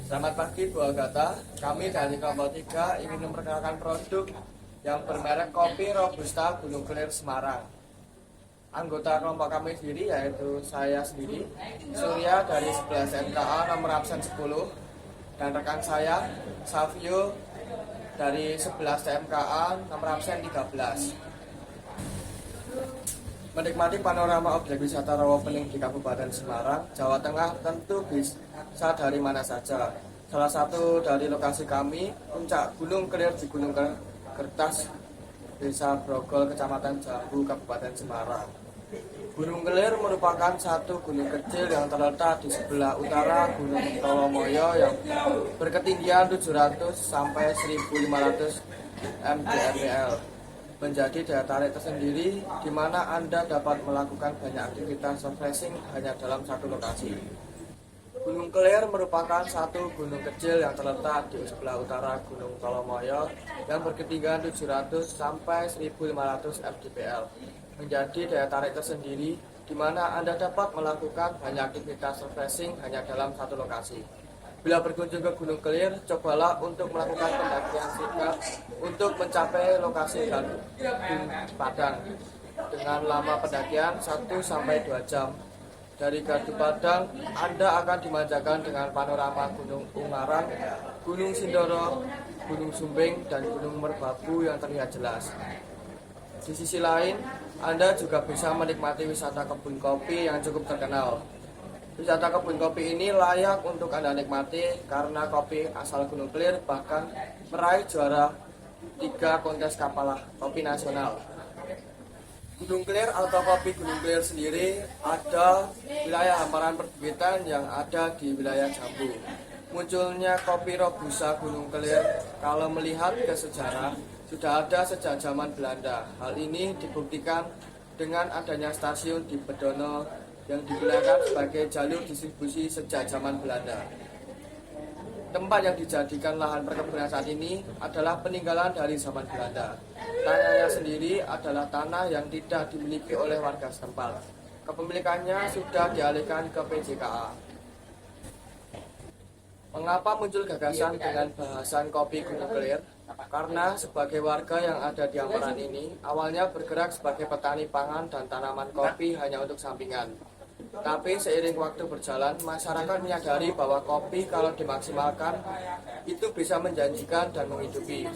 Selamat pagi Bu Agatha, kami dari kelompok 3 ingin memperkenalkan produk yang bermerek kopi Robusta Gunung Kelir Semarang. Anggota kelompok kami sendiri yaitu saya sendiri, Surya dari 11 MKA nomor absen 10, dan rekan saya, Savio dari 11 MKA nomor absen 13. Menikmati panorama objek wisata rawa pening di Kabupaten Semarang, Jawa Tengah tentu bisa dari mana saja. Salah satu dari lokasi kami, puncak Gunung Kelir di Gunung Kertas, Desa Brogol, Kecamatan Jambu, Kabupaten Semarang. Gunung Kelir merupakan satu gunung kecil yang terletak di sebelah utara Gunung Tolomoyo yang berketinggian 700 sampai 1500 mdml. Menjadi daya tarik tersendiri di mana Anda dapat melakukan banyak aktivitas refreshing hanya dalam satu lokasi. Gunung Kelir merupakan satu gunung kecil yang terletak di sebelah utara Gunung Tolomoyo yang berketinggian 700 sampai 1500 mdpl. Menjadi daya tarik tersendiri di mana Anda dapat melakukan banyak aktivitas refreshing hanya dalam satu lokasi. Bila berkunjung ke Gunung Kelir, cobalah untuk melakukan pendakian singkat untuk mencapai lokasi Gading Padang dengan lama pendakian 1-2 jam. Dari Gading Padang, Anda akan dimanjakan dengan panorama Gunung Ungaran, Gunung Sindoro, Gunung Sumbing, dan Gunung Merbabu yang terlihat jelas. Di sisi lain, Anda juga bisa menikmati wisata kebun kopi yang cukup terkenal. Wisata kebun kopi ini layak untuk Anda nikmati karena kopi asal Gunung Kelir bahkan meraih juara 3 kontes kapalah kopi nasional. Gunung Kelir atau kopi Gunung Kelir sendiri ada wilayah hamparan perbukitan yang ada di wilayah Jambu. Munculnya kopi Robusta Gunung Kelir kalau melihat ke sejarah sudah ada sejak zaman Belanda. Hal ini dibuktikan dengan adanya stasiun di Bedono yang digunakan sebagai jalur distribusi sejak zaman Belanda. Tempat yang dijadikan lahan perkebunan saat ini adalah peninggalan dari zaman Belanda. Tanahnya sendiri adalah tanah yang tidak dimiliki oleh warga setempat. Kepemilikannya sudah dialihkan ke PJKA. Mengapa muncul gagasan dengan bahasan kopi Gunung Kelir? Karena sebagai warga yang ada di hamparan ini, awalnya bergerak sebagai petani pangan dan tanaman kopi hanya untuk sampingan. Tapi seiring waktu berjalan, masyarakat menyadari bahwa kopi kalau dimaksimalkan itu bisa menjanjikan dan menghidupi.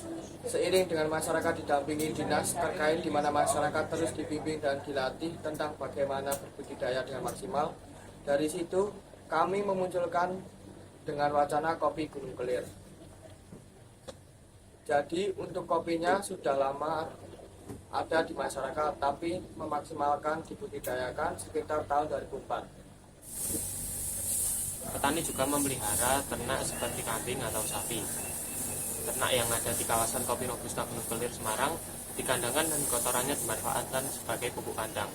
Seiring dengan masyarakat didampingi dinas terkait di mana masyarakat terus dibimbing dan dilatih tentang bagaimana berbudidaya dengan maksimal. Dari situ kami memunculkan dengan wacana kopi Gunung Kelir. Jadi untuk kopinya sudah lama ada di masyarakat, tapi memaksimalkan dibudidayakan sekitar tahun 2004. Petani juga memelihara ternak seperti kambing atau sapi. Ternak yang ada di kawasan kopi Robusta Gunung Kelir Semarang dikandangkan dan kotorannya dimanfaatkan sebagai pupuk kandang.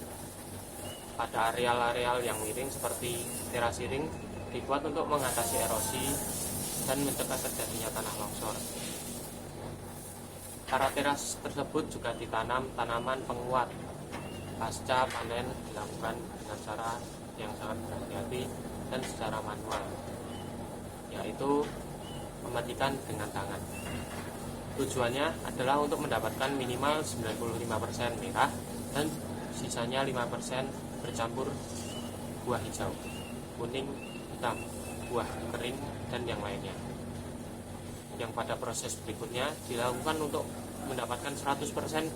Pada areal-areal yang miring seperti terasiring dibuat untuk mengatasi erosi dan mencegah terjadinya tanah longsor. Para teras tersebut juga ditanam tanaman penguat. Pasca panen dilakukan dengan cara yang sangat berhati-hati dan secara manual, yaitu mematikan dengan tangan. Tujuannya adalah untuk mendapatkan minimal 95% merah dan sisanya 5% bercampur buah hijau, kuning, hitam, buah kering, dan yang lainnya. Yang pada proses berikutnya dilakukan untuk mendapatkan 100%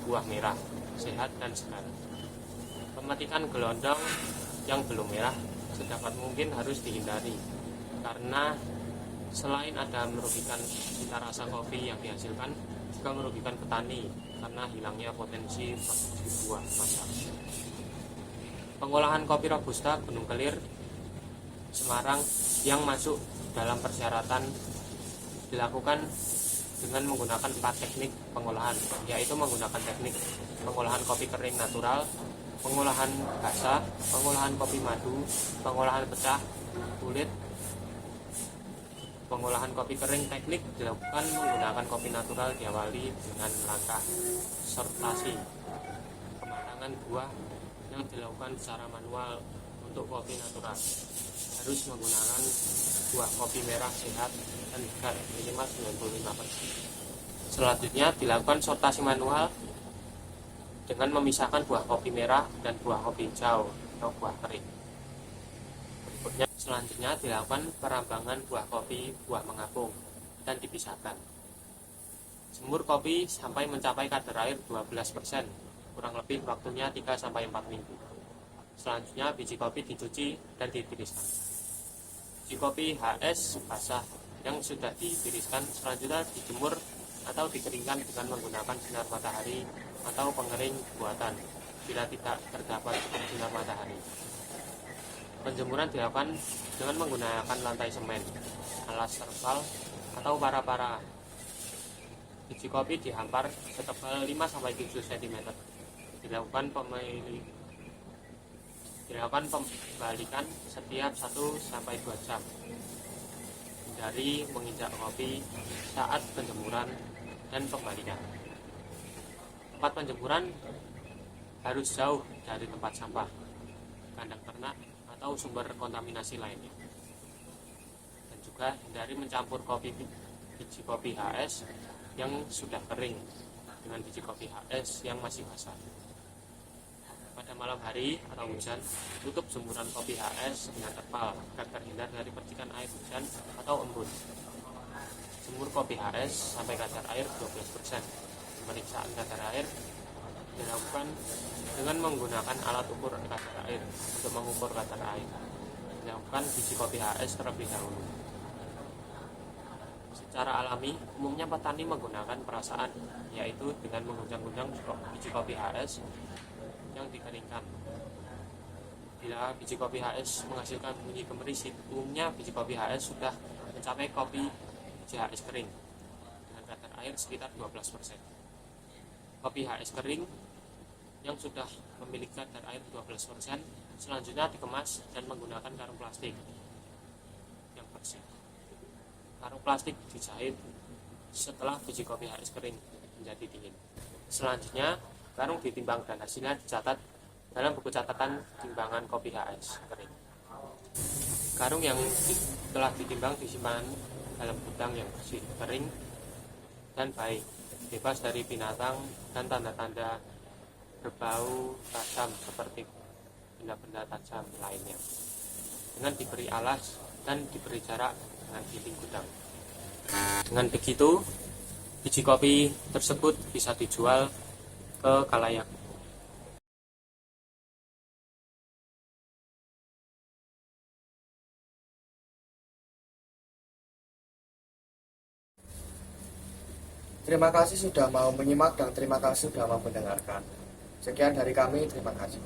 buah merah, sehat dan segar. Pemetikan gelondong yang belum merah sedapat mungkin harus dihindari, karena selain ada merugikan cita rasa kopi yang dihasilkan, juga merugikan petani karena hilangnya potensi produksi buah masak. Pengolahan kopi Robusta Gunung Kelir Semarang yang masuk dalam persyaratan dilakukan dengan menggunakan 4 teknik pengolahan, yaitu menggunakan teknik pengolahan kopi kering natural, pengolahan basah, pengolahan kopi madu, pengolahan pecah kulit. Pengolahan kopi kering teknik dilakukan menggunakan kopi natural diawali dengan langkah sortasi, pematangan buah yang dilakukan secara manual untuk kopi natural. harus menggunakan buah kopi merah sehat dan segar minimal 95%. Selanjutnya dilakukan sortasi manual dengan memisahkan buah kopi merah dan buah kopi hijau atau buah kering. Selanjutnya dilakukan perambangan buah kopi buah mengapung dan dipisahkan. Jemur kopi sampai mencapai kadar air 12%, kurang lebih waktunya 3-4 minggu. Selanjutnya biji kopi dicuci dan ditiriskan. Biji kopi HS basah yang sudah ditiriskan selanjutnya dijemur atau dikeringkan dengan menggunakan sinar matahari atau pengering buatan bila tidak terdapat sinar matahari. Penjemuran dilakukan dengan menggunakan lantai semen, alas terpal, atau para-para. Biji kopi dihampar setebal 5-7 cm. Dilakukan pembalikan setiap 1-2 jam. Hindari menginjak kopi saat penjemuran dan pembalikan. Tempat penjemuran harus jauh dari tempat sampah, kandang ternak, atau sumber kontaminasi lainnya. Dan juga hindari mencampur biji kopi HS yang sudah kering dengan biji kopi HS yang masih basah. Pada malam hari atau hujan, tutup jemuran kopi HS dengan terpal agar terhindar dari percikan air hujan atau embun. Jemur kopi HS sampai kadar air 12%. Pemeriksaan kadar air dilakukan dengan menggunakan alat ukur kadar air untuk mengukur kadar air. Dilakukan biji kopi HS terlebih dahulu. Secara alami, umumnya petani menggunakan perasaan, yaitu dengan mengguncang-guncang biji kopi HS yang dikeringkan. Bila biji kopi HS menghasilkan bunyi gemerisik, umumnya biji kopi HS sudah mencapai kopi biji HS kering dengan kadar air sekitar 12%. Kopi HS kering yang sudah memiliki kadar air 12% selanjutnya dikemas dan menggunakan karung plastik yang bersih. Karung plastik dijahit setelah biji kopi HS kering menjadi dingin. Selanjutnya karung ditimbang dan hasilnya dicatat dalam buku catatan timbangan kopi HS kering. Karung yang telah ditimbang disimpan dalam gudang yang bersih, kering, dan baik, bebas dari binatang dan tanda-tanda berbau tajam seperti benda-benda tajam lainnya, dengan diberi alas dan diberi jarak dengan dinding gudang. Dengan begitu, biji kopi tersebut bisa dijual ke khalayak. Terima kasih sudah mau menyimak dan terima kasih sudah mau mendengarkan. Sekian dari kami, terima kasih.